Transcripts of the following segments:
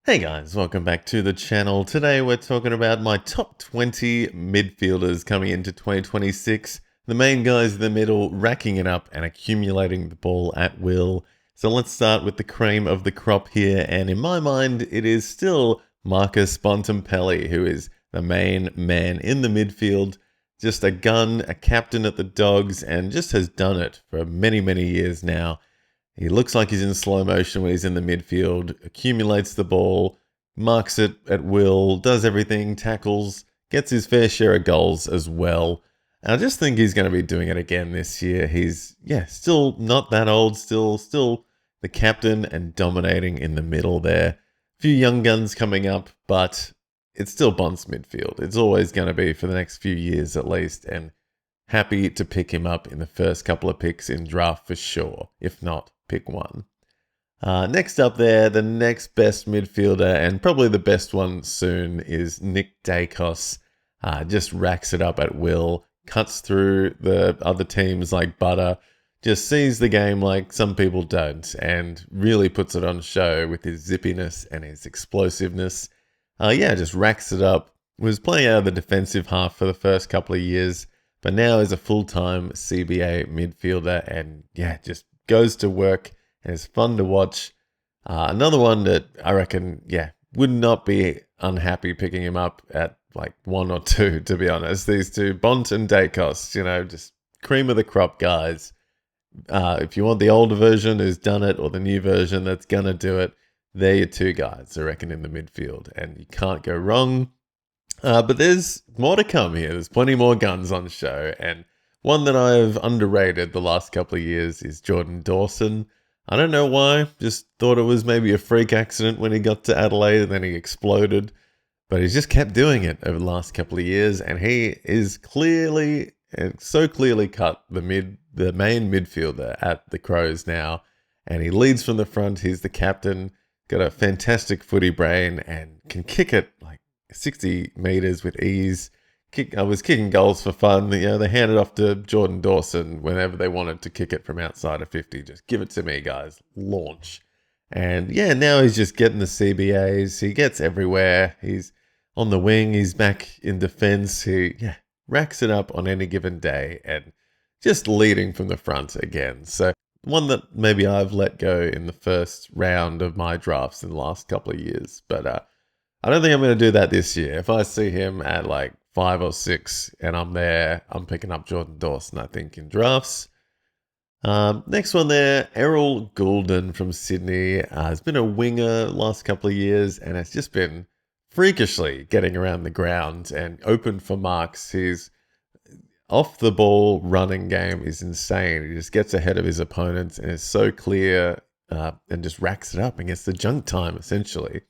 Hey guys, welcome back to the channel. Today we're talking about my top 20 midfielders coming into 2026. The main guys in the middle racking it up and accumulating the ball at will. So let's start with the cream of the crop here, and in my mind it is still Marcus Bontempelli, who is the main man in the midfield. Just a gun, a captain at the Dogs, and just has done it for many years now. He looks like he's in slow motion when he's in the midfield, accumulates the ball, marks it at will, does everything, tackles, gets his fair share of goals as well. And I just think he's going to be doing it again this year. He's, still not that old, still the captain and dominating in the middle there. A few young guns coming up, but it's still Bond's midfield. It's always going to be for the next few years at least, and happy to pick him up in the first couple of picks in draft for sure, if not pick one. Next up there, the next best midfielder, and probably the best one soon, is Nick Dacos. Just racks it up at will, cuts through the other teams like butter, just sees the game like some people don't, and really puts it on show with his zippiness and his explosiveness. Just racks it up. Was playing out of the defensive half for the first couple of years, but now is a full-time CBA midfielder, and just goes to work and is fun to watch. Another one that I reckon, would not be unhappy picking him up at like 1 or 2, to be honest. These two, Bont and Dacos, just cream of the crop guys. If you want the older version who's done it, or the new version that's gonna do it, they're your two guys, I reckon, in the midfield, and you can't go wrong. But there's more to come here. There's plenty more guns on show, and one that I've underrated the last couple of years is Jordan Dawson. I don't know why, just thought it was maybe a freak accident when he got to Adelaide and then he exploded. But he's just kept doing it over the last couple of years, and he is clearly, and so clearly cut the main midfielder at the Crows now. And he leads from the front, he's the captain, got a fantastic footy brain, and can kick it like 60 meters with ease. I was kicking goals for fun. They handed off to Jordan Dawson whenever they wanted to kick it from outside of 50. Just give it to me, guys. Launch. And now he's just getting the CBAs. He gets everywhere. He's on the wing. He's back in defense. He racks it up on any given day and just leading from the front again. So one that maybe I've let go in the first round of my drafts in the last couple of years. But I don't think I'm going to do that this year. If I see him at like 5 or 6 and I'm there, I'm picking up Jordan Dawson, I think, in drafts. Next one there, Errol Goulden from Sydney. Has been a winger last couple of years and has just been freakishly getting around the ground and open for marks. His off the ball running game is insane. He just gets ahead of his opponents and is so clear and just racks it up and gets the junk time essentially.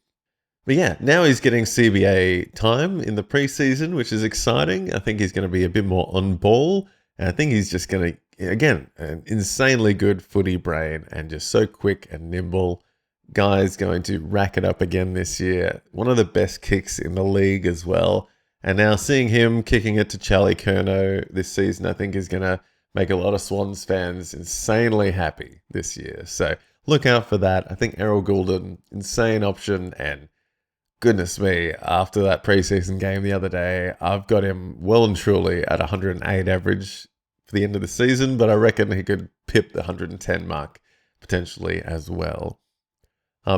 But now he's getting CBA time in the preseason, which is exciting. I think he's going to be a bit more on ball. And I think he's just going to, again, an insanely good footy brain and just so quick and nimble. Guy's going to rack it up again this year. One of the best kicks in the league as well. And now seeing him kicking it to Charlie Curnow this season, I think is going to make a lot of Swans fans insanely happy this year. So look out for that. I think Errol Goulden, insane option, and goodness me, after that preseason game the other day, I've got him well and truly at 108 average for the end of the season, but I reckon he could pip the 110 mark potentially as well.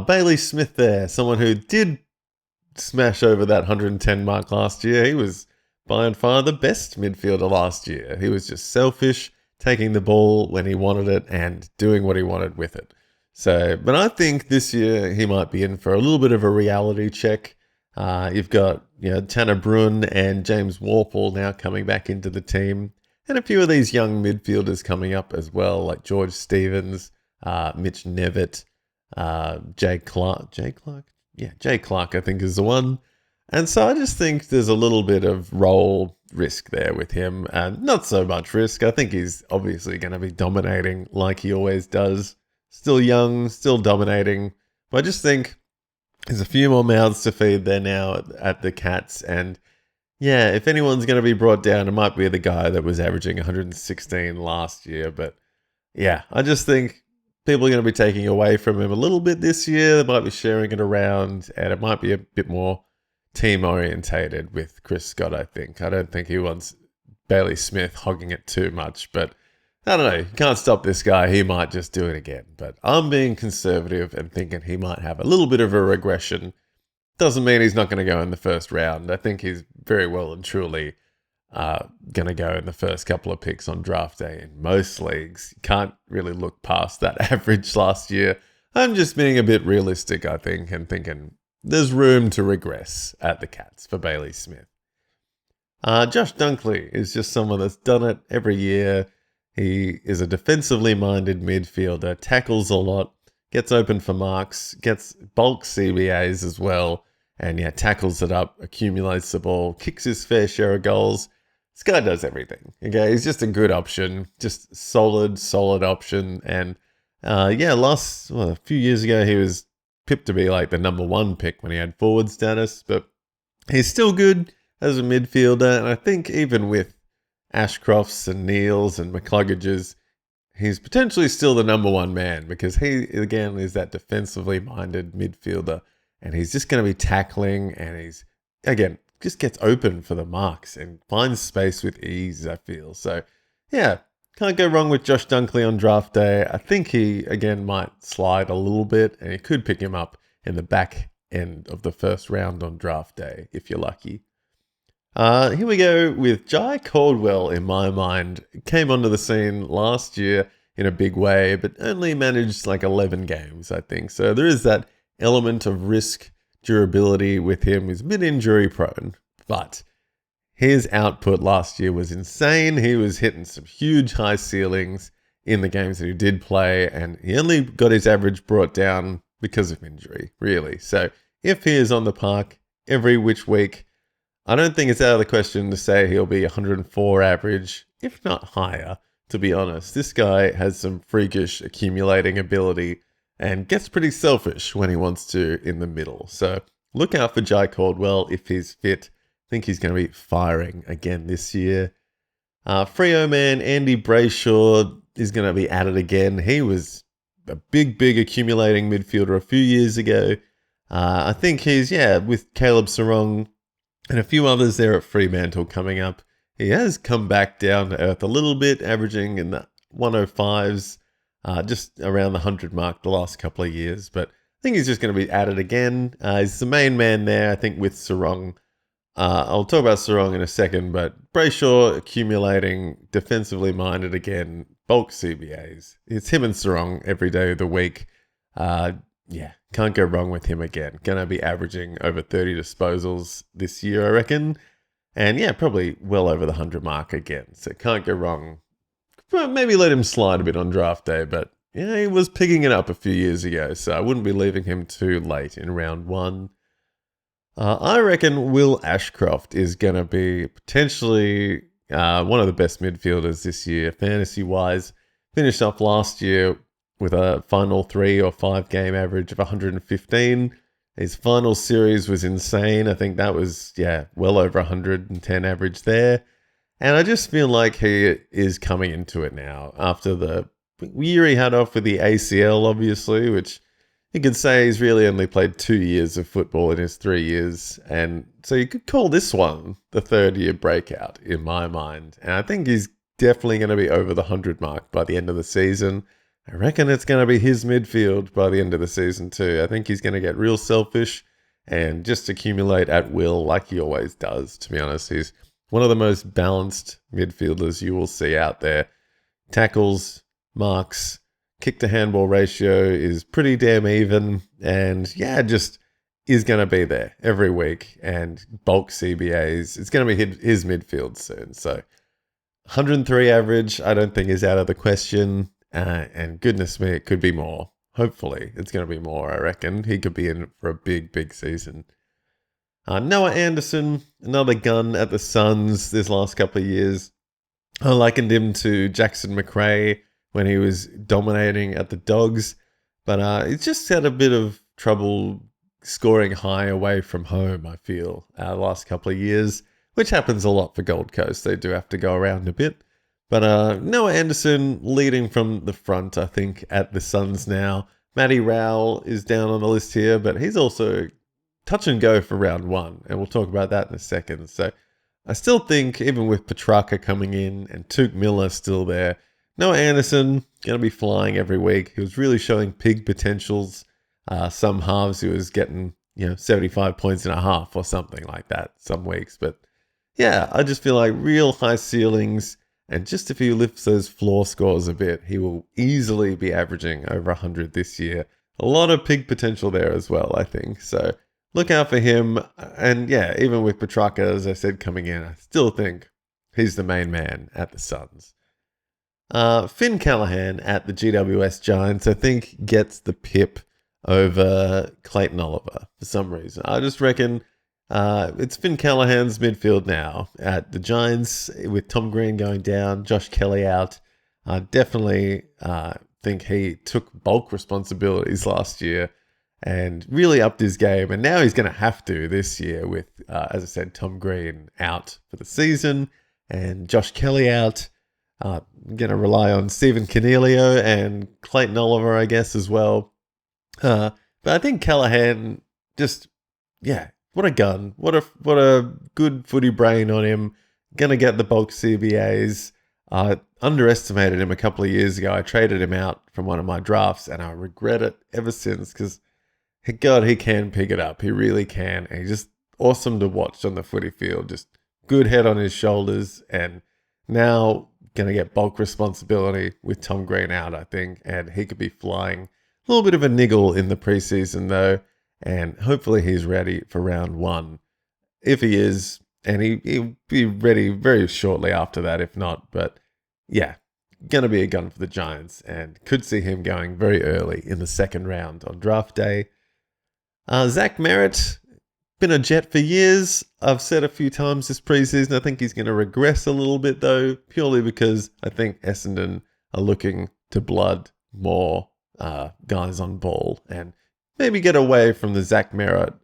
Bailey Smith there, someone who did smash over that 110 mark last year. He was by and far the best midfielder last year. He was just selfish, taking the ball when he wanted it and doing what he wanted with it. So, but I think this year he might be in for a little bit of a reality check. You've got Tanner Bruin and James Warple now coming back into the team, and a few of these young midfielders coming up as well, like George Stevens, Mitch Nevitt, Jay Clark. Jay Clark, I think, is the one. And so I just think there's a little bit of role risk there with him, and not so much risk. I think he's obviously going to be dominating like he always does. Still young, still dominating. But I just think there's a few more mouths to feed there now at the Cats. And if anyone's going to be brought down, it might be the guy that was averaging 116 last year. But I just think people are going to be taking away from him a little bit this year. They might be sharing it around, and it might be a bit more team orientated with Chris Scott, I think. I don't think he wants Bailey Smith hogging it too much, but I don't know. You can't stop this guy. He might just do it again. But I'm being conservative and thinking he might have a little bit of a regression. Doesn't mean he's not going to go in the first round. I think he's very well and truly going to go in the first couple of picks on draft day in most leagues. You can't really look past that average last year. I'm just being a bit realistic, I think, and thinking there's room to regress at the Cats for Bailey Smith. Josh Dunkley is just someone that's done it every year. He is a defensively minded midfielder, tackles a lot, gets open for marks, gets bulk CBAs as well, and tackles it up, accumulates the ball, kicks his fair share of goals. This guy does everything. Okay, he's just a good option, just solid option. And a few years ago, he was pipped to be like the number 1 pick when he had forward status, but he's still good as a midfielder. And I think even with Ashcrofts and Neils and McCluggages, he's potentially still the number 1 man because he, again, is that defensively minded midfielder, and he's just going to be tackling, and he's, again, just gets open for the marks and finds space with ease, I feel. So, can't go wrong with Josh Dunkley on draft day. I think he, again, might slide a little bit, and you could pick him up in the back end of the first round on draft day if you're lucky. Here we go with Jai Caldwell, in my mind. Came onto the scene last year in a big way, but only managed like 11 games, I think. So there is that element of risk durability with him. He's a bit injury prone, but his output last year was insane. He was hitting some huge high ceilings in the games that he did play, and he only got his average brought down because of injury, really. So if he is on the park every which week, I don't think it's out of the question to say he'll be 104 average, if not higher, to be honest. This guy has some freakish accumulating ability and gets pretty selfish when he wants to in the middle. So look out for Jai Caldwell if he's fit. I think he's going to be firing again this year. Freo man Andy Brayshaw is going to be at it again. He was a big accumulating midfielder a few years ago. I think he's, with Caleb Sarong and a few others there at Fremantle coming up, he has come back down to earth a little bit, averaging in the 105s, just around the 100 mark the last couple of years. But I think he's just going to be at it again. He's the main man there, I think, with Sarong. I'll talk about Sarong in a second, but Brayshaw accumulating, defensively minded again, bulk CBAs. It's him and Sarong every day of the week. Can't go wrong with him again. Gonna be averaging over 30 disposals this year, I reckon. And probably well over the 100 mark again. So can't go wrong. Maybe let him slide a bit on draft day, but he was picking it up a few years ago, so I wouldn't be leaving him too late in round 1. I reckon Will Ashcroft is going to be potentially one of the best midfielders this year, fantasy-wise. Finished off last year with a final 3 or 5 game average of 115. His final series was insane. I think that was, well over 110 average there. And I just feel like he is coming into it now after the year he had off with the ACL, obviously, which you could say he's really only played 2 years of football in his 3 years. And so you could call this one the 3rd-year breakout in my mind. And I think he's definitely going to be over the 100 mark by the end of the season. I reckon it's going to be his midfield by the end of the season too. I think he's going to get real selfish and just accumulate at will like he always does, to be honest. He's one of the most balanced midfielders you will see out there. Tackles, marks, kick-to-handball ratio is pretty damn even. And just is going to be there every week. And bulk CBAs, it's going to be his midfield soon. So 103 average, I don't think is out of the question. And goodness me, it could be more. Hopefully, it's going to be more, I reckon. He could be in for a big season. Noah Anderson, another gun at the Suns this last couple of years. I likened him to Jackson McRae when he was dominating at the Dogs. But he's just had a bit of trouble scoring high away from home, I feel, the last couple of years. Which happens a lot for Gold Coast. They do have to go around a bit. But Noah Anderson leading from the front, I think, at the Suns now. Matty Rowell is down on the list here, but he's also touch and go for round one, and we'll talk about that in a second. So I still think, even with Petrarca coming in and Tuke Miller still there, Noah Anderson going to be flying every week. He was really showing pig potentials. Some halves he was getting 75 points and a half or something like that some weeks. But yeah, I just feel like real high ceilings. And just if he lifts those floor scores a bit, he will easily be averaging over 100 this year. A lot of pig potential there as well, I think. So look out for him. And yeah, even with Petrarca, as I said, coming in, I still think he's the main man at the Suns. Finn Callahan at the GWS Giants, I think, gets the pip over Clayton Oliver for some reason. I just reckon it's Finn Callahan's midfield now at the Giants with Tom Green going down, Josh Kelly out. I definitely think he took bulk responsibilities last year and really upped his game. And now he's going to have to this year with, as I said, Tom Green out for the season and Josh Kelly out. Going to rely on Stephen Cornelio and Clayton Oliver, I guess, as well. But I think Callahan just, what a gun. What a good footy brain on him. Going to get the bulk CBAs. I underestimated him a couple of years ago. I traded him out from one of my drafts, and I regret it ever since because, God, he can pick it up. He really can. And he's just awesome to watch on the footy field. Just good head on his shoulders. And now going to get bulk responsibility with Tom Green out, I think. And he could be flying. A little bit of a niggle in the preseason, though. And hopefully he's ready for round one. If he is, and he'll be ready very shortly after that, if not. But yeah, going to be a gun for the Giants and could see him going very early in the second round on draft day. Zach Merritt, been a Jet for years. I've said a few times this preseason, I think he's going to regress a little bit though, purely because I think Essendon are looking to blood more guys on ball and maybe get away from the Zach Merritt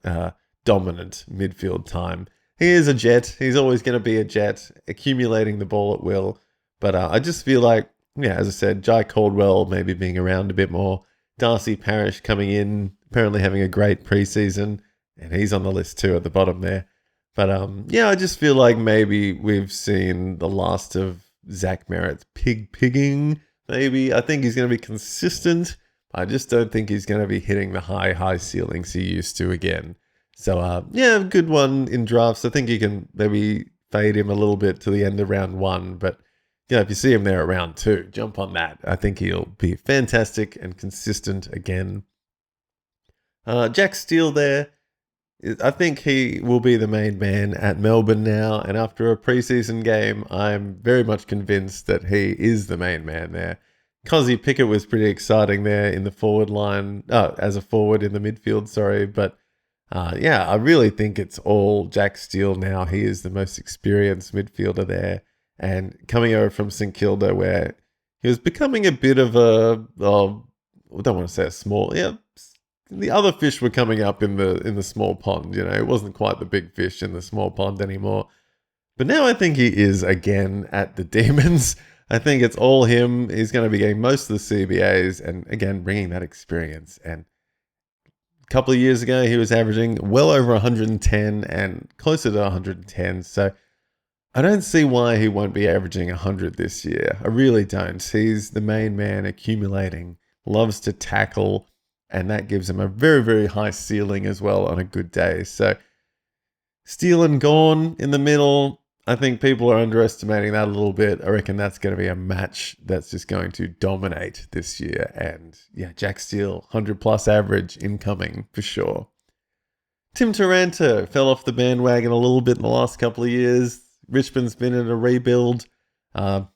dominant midfield time. He is a Jet. He's always going to be a Jet, accumulating the ball at will. But I just feel like, as I said, Jai Caldwell maybe being around a bit more. Darcy Parish coming in, apparently having a great preseason. And he's on the list too at the bottom there. But I just feel like maybe we've seen the last of Zach Merritt's pigging, maybe. I think he's going to be consistent. I just don't think he's going to be hitting the high ceilings he used to again. So, good one in drafts. I think you can maybe fade him a little bit to the end of round one. But, if you see him there at round two, jump on that. I think he'll be fantastic and consistent again. Jack Steele there. I think he will be the main man at Melbourne now. And after a preseason game, I'm very much convinced that he is the main man there. Cozzy Pickett was pretty exciting there in the forward line, as a forward in the midfield, sorry. But I really think it's all Jack Steele now. He is the most experienced midfielder there. And coming over from St Kilda, where he was becoming a bit of I don't want to say a small, the other fish were coming up in the small pond, it wasn't quite the big fish in the small pond anymore. But now I think he is again at the Demons. I think it's all him. He's going to be getting most of the CBAs and again, bringing that experience. And a couple of years ago, he was averaging well over 110 and closer to 110. So I don't see why he won't be averaging 100 this year. I really don't. He's the main man accumulating, loves to tackle, and that gives him a very, very high ceiling as well on a good day. So Steele and Gawn in the middle, I think people are underestimating that a little bit. I reckon that's going to be a match that's just going to dominate this year. And Jack Steele, 100 plus average incoming for sure. Tim Taranto fell off the bandwagon a little bit in the last couple of years. Richmond's been in a rebuild.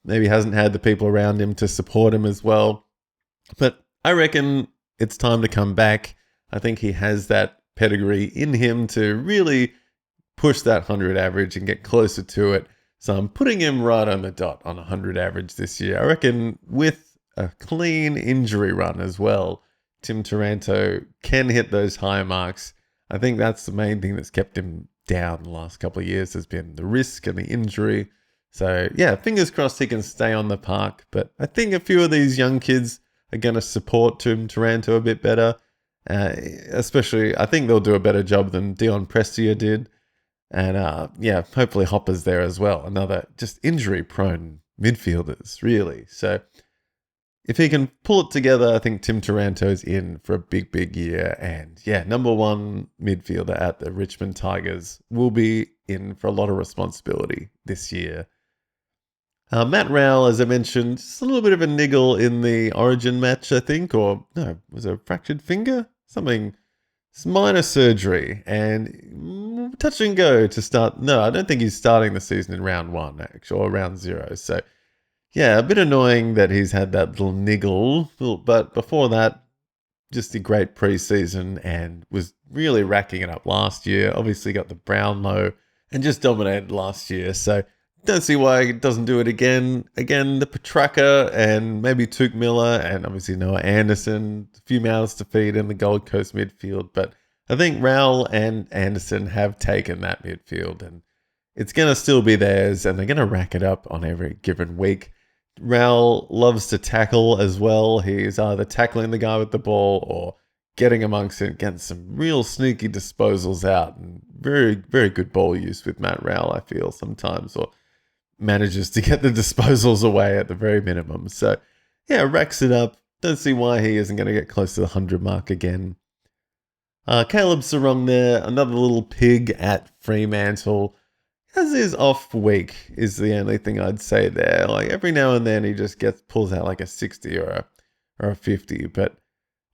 Maybe hasn't had the people around him to support him as well. But I reckon it's time to come back. I think he has that pedigree in him to really push that 100 average and get closer to it. So I'm putting him right on the dot on 100 average this year. I reckon with a clean injury run as well, Tim Taranto can hit those high marks. I think that's the main thing that's kept him down the last couple of years has been the risk and the injury. So yeah, fingers crossed he can stay on the park. But I think a few of these young kids are going to support Tim Taranto a bit better. Especially, I think they'll do a better job than Dion Prestia did. And yeah, hopefully Hopper's there as well. Another just injury-prone midfielders, really. So if he can pull it together, I think Tim Taranto's in for a big, big year. And yeah, number one midfielder at the Richmond Tigers will be in for a lot of responsibility this year. Matt Rowell, as I mentioned, just a little bit of a niggle in the Origin match, I think. Or no, was it a fractured finger? Something. It's minor surgery and touch and go to start. No, I don't think he's starting the season in round 1, actually, or round 0. So yeah, a bit annoying that he's had that little niggle, but before that, just a great preseason and was really racking it up last year. Obviously got the Brownlow and just dominated last year. So don't see why he doesn't do it again. Again, the Petrarca and maybe Tuke Miller and obviously Noah Anderson, a few mouths to feed in the Gold Coast midfield. But I think Rowell and Anderson have taken that midfield and it's going to still be theirs and they're going to rack it up on every given week. Rowell loves to tackle as well. He's either tackling the guy with the ball or getting amongst it, getting some real sneaky disposals out, and very, very good ball use with Matt Rowell, I feel, sometimes, or manages to get the disposals away at the very minimum. So, yeah, racks it up. Don't see why he isn't going to get close to the 100 mark again. Caleb Sarong there, another little pig at Fremantle. Has his off week is the only thing I'd say there. Like every now and then he just pulls out like a 60 or a 50, but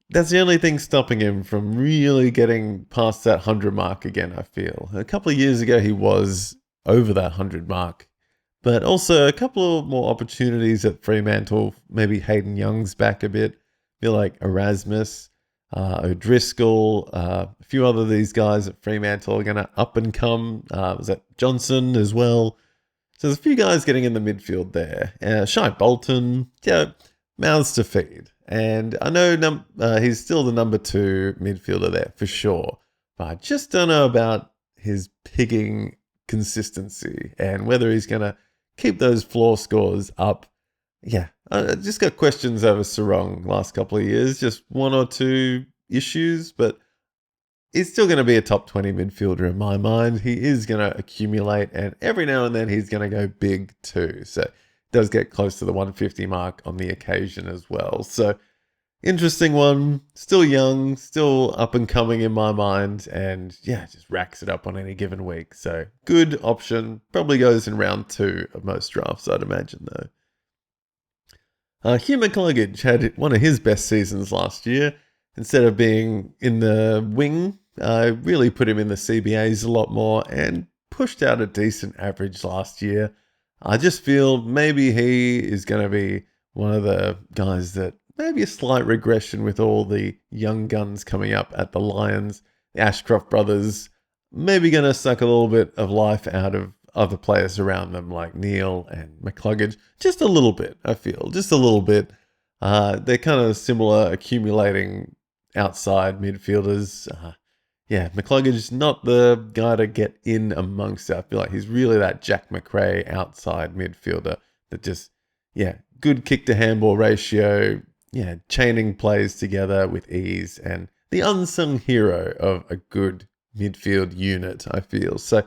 that's the only thing stopping him from really getting past that 100 mark again, I feel. A couple of years ago he was over that 100 mark, but also a couple of more opportunities at Fremantle. Maybe Hayden Young's back a bit. I feel like Erasmus, O'Driscoll, a few other of these guys at Fremantle are going to up and come. Was that Johnson as well? So there's a few guys getting in the midfield there. Shai Bolton, yeah, mouths to feed. And I know he's still the number 2 midfielder there for sure. But I just don't know about his pigging consistency and whether he's going to keep those floor scores up. Yeah, I just got questions over Sarong last couple of years. Just 1 or 2 issues, but he's still going to be a top 20 midfielder in my mind. He is going to accumulate, and every now and then he's going to go big too. So it does get close to the 150 mark on the occasion as well. So interesting one. Still young, still up and coming in my mind, and yeah, just racks it up on any given week. So good option. Probably goes in round 2 of most drafts, I'd imagine, though. Hugh McCluggage had one of his best seasons last year. Instead of being in the wing, I really put him in the CBAs a lot more and pushed out a decent average last year. I just feel maybe he is going to be one of the guys that maybe a slight regression with all the young guns coming up at the Lions, the Ashcroft brothers, maybe going to suck a little bit of life out of other players around them like Neil and McCluggage. Just a little bit, I feel. Just a little bit. They're kind of similar, accumulating outside midfielders. Yeah, McCluggage not the guy to get in amongst it. I feel like he's really that Jack McRae outside midfielder that just, yeah, good kick to handball ratio, yeah, chaining plays together with ease, and the unsung hero of a good midfield unit, I feel. So,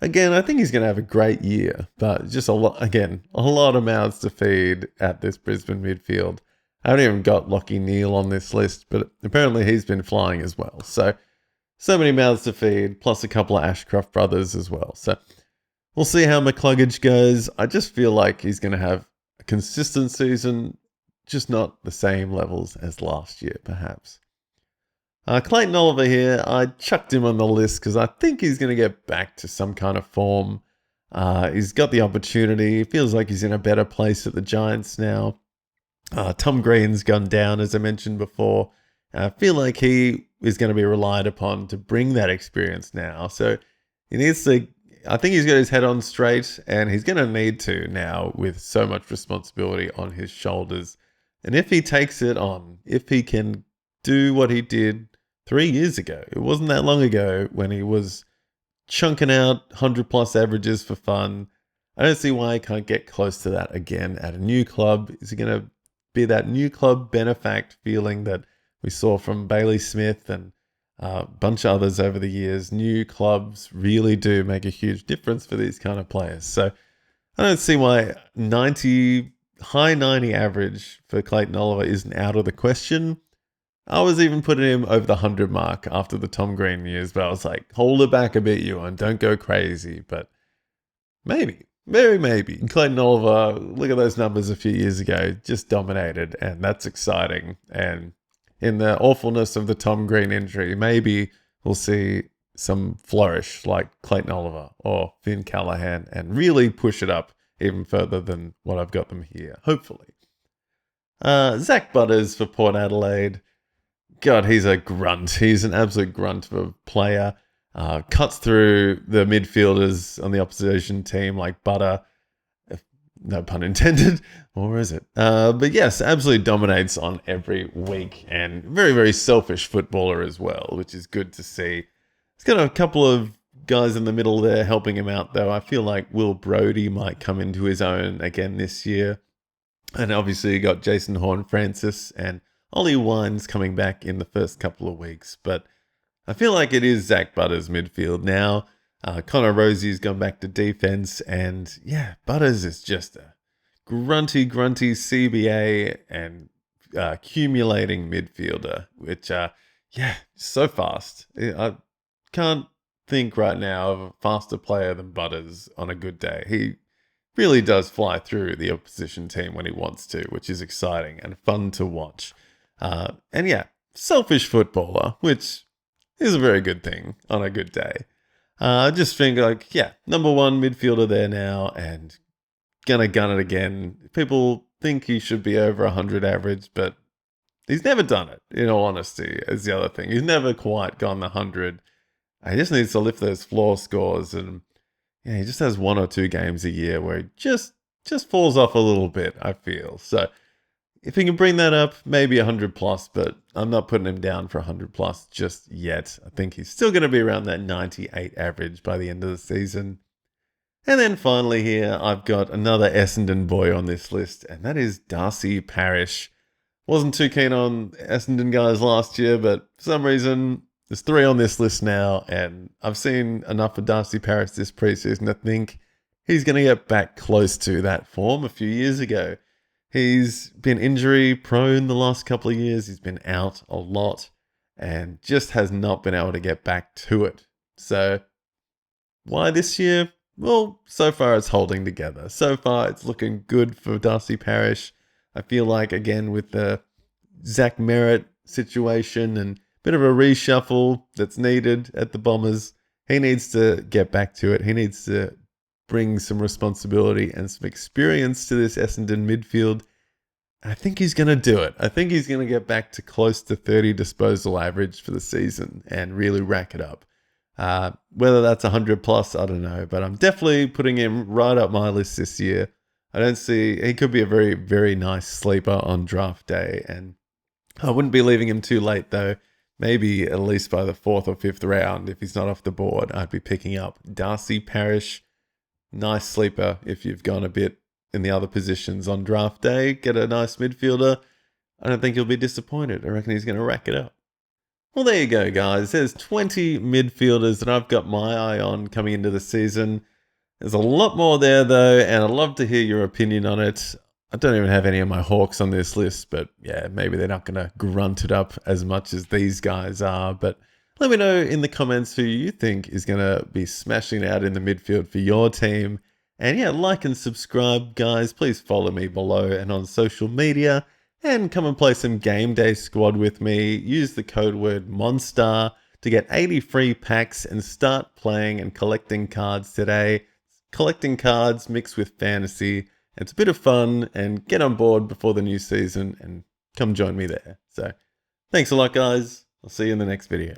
again, I think he's going to have a great year, but just a lot of mouths to feed at this Brisbane midfield. I haven't even got Lachie Neale on this list, but apparently he's been flying as well. So many mouths to feed, plus a couple of Ashcroft brothers as well. So we'll see how McCluggage goes. I just feel like he's going to have a consistent season, just not the same levels as last year, perhaps. Clayton Oliver here, I chucked him on the list because I think he's going to get back to some kind of form. He's got the opportunity. He feels like he's in a better place at the Giants now. Tom Green's gone down, as I mentioned before. I feel like he is going to be relied upon to bring that experience now. So he needs to, I think he's got his head on straight, and he's going to need to now with so much responsibility on his shoulders. And if he takes it on, if he can do what he did 3 years ago, it wasn't that long ago when he was chunking out 100 plus averages for fun. I don't see why he can't get close to that again at a new club. Is he going to be that new club benefact feeling that we saw from Bailey Smith and a bunch of others over the years? New clubs really do make a huge difference for these kind of players. So I don't see why high 90 average for Clayton Oliver isn't out of the question. I was even putting him over the 100 mark after the Tom Green years, but I was like, hold it back a bit, Ewan. Don't go crazy. But maybe, very maybe. Clayton Oliver, look at those numbers a few years ago, just dominated, and that's exciting. And in the awfulness of the Tom Green injury, maybe we'll see some flourish like Clayton Oliver or Finn Callahan and really push it up even further than what I've got them here, hopefully. Zach Butters for Port Adelaide. God, he's a grunt. He's an absolute grunt of a player. Cuts through the midfielders on the opposition team like butter. No pun intended. Or is it? But yes, absolutely dominates on every week. And very, very selfish footballer as well, which is good to see. He's got a couple of guys in the middle there helping him out, though. I feel like Will Brodie might come into his own again this year. And obviously you got Jason Horne-Francis and Ollie Wines coming back in the first couple of weeks. But I feel like it is Zach Butters' midfield now. Connor Rosie's gone back to defense. And yeah, Butters is just a grunty CBA and accumulating midfielder, which, yeah, so fast. I can't think right now of a faster player than Butters on a good day. He really does fly through the opposition team when he wants to, which is exciting and fun to watch. And yeah, selfish footballer, which is a very good thing on a good day. I just think like, yeah, number one midfielder there now and gonna gun it again. People think he should be over 100 average, but he's never done it, in all honesty, is the other thing. He's never quite gone the 100. He just needs to lift those floor scores, and yeah, he just has one or two games a year where he just falls off a little bit, I feel. So if he can bring that up, maybe 100 plus, but I'm not putting him down for 100 plus just yet. I think he's still going to be around that 98 average by the end of the season. And then finally here, I've got another Essendon boy on this list, and that is Darcy Parish. Wasn't too keen on Essendon guys last year, but for some reason, there's 3 on this list now, and I've seen enough of Darcy Parish this preseason to think he's going to get back close to that form a few years ago. He's been injury prone the last couple of years. He's been out a lot and just has not been able to get back to it. So why this year? Well, so far it's holding together. So far it's looking good for Darcy Parish. I feel like, again, with the Zach Merritt situation and a bit of a reshuffle that's needed at the Bombers, he needs to get back to it. He needs to bring some responsibility and some experience to this Essendon midfield. I think he's going to do it. I think he's going to get back to close to 30 disposal average for the season and really rack it up. Whether that's 100 plus, I don't know, but I'm definitely putting him right up my list this year. I don't see, he could be a very, very nice sleeper on draft day, and I wouldn't be leaving him too late though. Maybe at least by the 4th or 5th round, if he's not off the board, I'd be picking up Darcy Parish. Nice sleeper if you've gone a bit in the other positions on draft day. Get a nice midfielder. I don't think you'll be disappointed. I reckon he's going to rack it up. Well, there you go, guys. There's 20 midfielders that I've got my eye on coming into the season. There's a lot more there, though, and I'd love to hear your opinion on it. I don't even have any of my Hawks on this list, but yeah, maybe they're not going to grunt it up as much as these guys are. But let me know in the comments who you think is going to be smashing out in the midfield for your team. And yeah, like and subscribe, guys. Please follow me below and on social media. And come and play some Game Day Squad with me. Use the code word MONSTAR to get 80 free packs and start playing and collecting cards today. Collecting cards mixed with fantasy. It's a bit of fun, and get on board before the new season and come join me there. So thanks a lot, guys. I'll see you in the next video.